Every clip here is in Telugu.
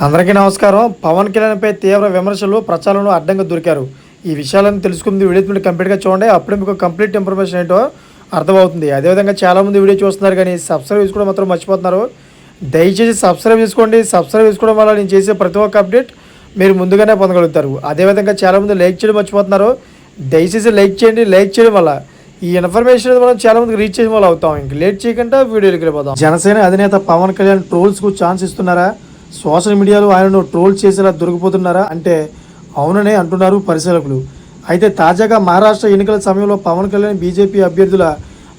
అందరికీ నమస్కారం. పవన్ కళ్యాణ్పై తీవ్ర విమర్శలు ప్రచారంలో అడ్డంగా దొరికారు. ఈ విషయాలను తెలుసుకుంది వీడియో మీరు కంప్లీట్గా చూడండి. అప్పుడే మీకు కంప్లీట్ ఇన్ఫర్మేషన్ ఏంటో అర్థమవుతుంది. అదేవిధంగా చాలామంది వీడియో చూస్తున్నారు కానీ సబ్స్క్రైబ్ చేసుకోవడం మాత్రం మర్చిపోతున్నారు. దయచేసి సబ్స్క్రైబ్ చేసుకోండి. సబ్స్క్రైబ్ చేసుకోవడం వల్ల నేను చేసే ప్రతి ఒక్క అప్డేట్ మీరు ముందుగానే పొందగలుగుతారు. అదేవిధంగా చాలామంది లైక్ చేయడం మర్చిపోతున్నారు. దయచేసి లైక్ చేయండి. లైక్ చేయడం వల్ల ఈ ఇన్ఫర్మేషన్ మనం చాలామందికి రీచ్ చేసిన వాళ్ళు అవుతాం. ఇంక లేట్ చేయకుండా వీడియోకి వెళ్ళిపోతాం. జనసేన అధినేత పవన్ కళ్యాణ్ ట్రోల్స్కు ఛాన్స్ ఇస్తున్నారా? సోషల్ మీడియాలో ఆయనను ట్రోల్ చేసేలా దొరికిపోతున్నారా అంటే అవుననే అంటున్నారు పరిశీలకులు. అయితే తాజాగా మహారాష్ట్ర ఎన్నికల సమయంలో పవన్ కళ్యాణ్ బీజేపీ అభ్యర్థుల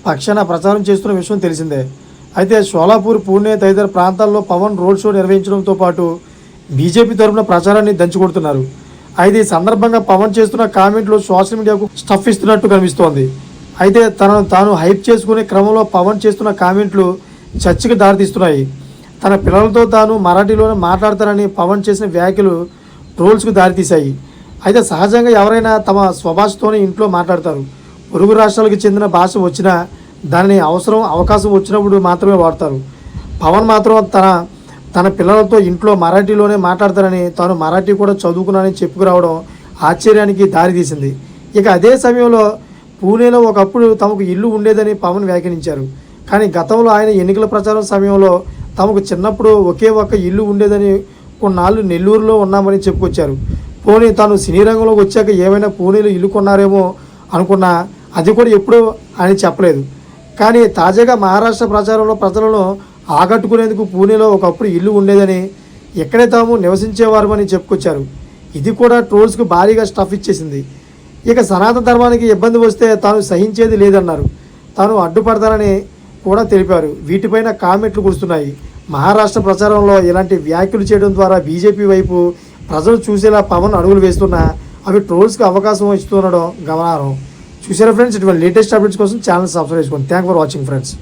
పక్షాన ప్రచారం చేస్తున్న విషయం తెలిసిందే. అయితే షోలాపూర్, పూణే తదితర ప్రాంతాల్లో పవన్ రోడ్ షో నిర్వహించడంతో పాటు బీజేపీ తరఫున ప్రచారాన్ని దంచుకొడుతున్నారు. అయితే ఈ సందర్భంగా పవన్ చేస్తున్న కామెంట్లు సోషల్ మీడియాకు స్టఫ్ ఇస్తున్నట్టు కనిపిస్తోంది. అయితే తనను తాను హైప్ చేసుకునే క్రమంలో పవన్ చేస్తున్న కామెంట్లు చర్చకు దారితీస్తున్నాయి. తన పిల్లలతో తాను మరాఠీలోనే మాట్లాడతానని పవన్ చేసిన వ్యాఖ్యలు ట్రోల్స్కు దారితీశాయి. అయితే సహజంగా ఎవరైనా తమ స్వభాషతోనే ఇంట్లో మాట్లాడతారు. పొరుగు రాష్ట్రాలకు చెందిన భాష వచ్చినా దానిని అవకాశం వచ్చినప్పుడు మాత్రమే వాడతారు. పవన్ మాత్రం తన పిల్లలతో ఇంట్లో మరాఠీలోనే మాట్లాడతారని, తాను మరాఠీ కూడా చదువుకున్నానని చెప్పుకురావడం ఆశ్చర్యానికి దారితీసింది. ఇక అదే సమయంలో పూణేలో ఒకప్పుడు తమకు ఇల్లు ఉండేదని పవన్ వ్యాఖ్యానించారు. కానీ గతంలో ఆయన ఎన్నికల ప్రచారం సమయంలో తమకు చిన్నప్పుడు ఒకే ఒక్క ఇల్లు ఉండేదని, కొన్నాళ్ళు నెల్లూరులో ఉన్నామని చెప్పుకొచ్చారు. పోనీ తాను సినీ రంగంలోకి వచ్చాక ఏమైనా పూణేలో ఇల్లు కొన్నారేమో అనుకున్నా అది కూడా ఎప్పుడూ ఆయన చెప్పలేదు. కానీ తాజాగా మహారాష్ట్ర ప్రచారంలో ప్రజలను ఆకట్టుకునేందుకు పూణేలో ఒకప్పుడు ఇల్లు ఉండేదని, ఎక్కడే తాము నివసించేవారు అని చెప్పుకొచ్చారు. ఇది కూడా ట్రోల్స్కు భారీగా స్టఫ్ ఇచ్చేసింది. ఇక సనాతన ధర్మానికి ఇబ్బంది వస్తే తాను సహించేది లేదన్నారు. తాను అడ్డుపడతానని కూడా తెలిపారు. వీటిపైన కామెంట్లు కురుస్తున్నాయి. మహారాష్ట్ర ప్రచారంలో ఇలాంటి వ్యాఖ్యలు చేయడం ద్వారా బీజేపీ వైపు ప్రజలు చూసేలా పవన్ అడుగులు వేస్తున్నా అవి ట్రోల్స్కి అవకాశం ఇస్తుండడం గమనార్హం. చూసారా ఫ్రెండ్స్? ఇటువంటి లేటెస్ట్ అప్డేట్స్ కోసం ఛానల్ సబ్స్క్రైబ్ చేసుకోండి. Thank for watching friends.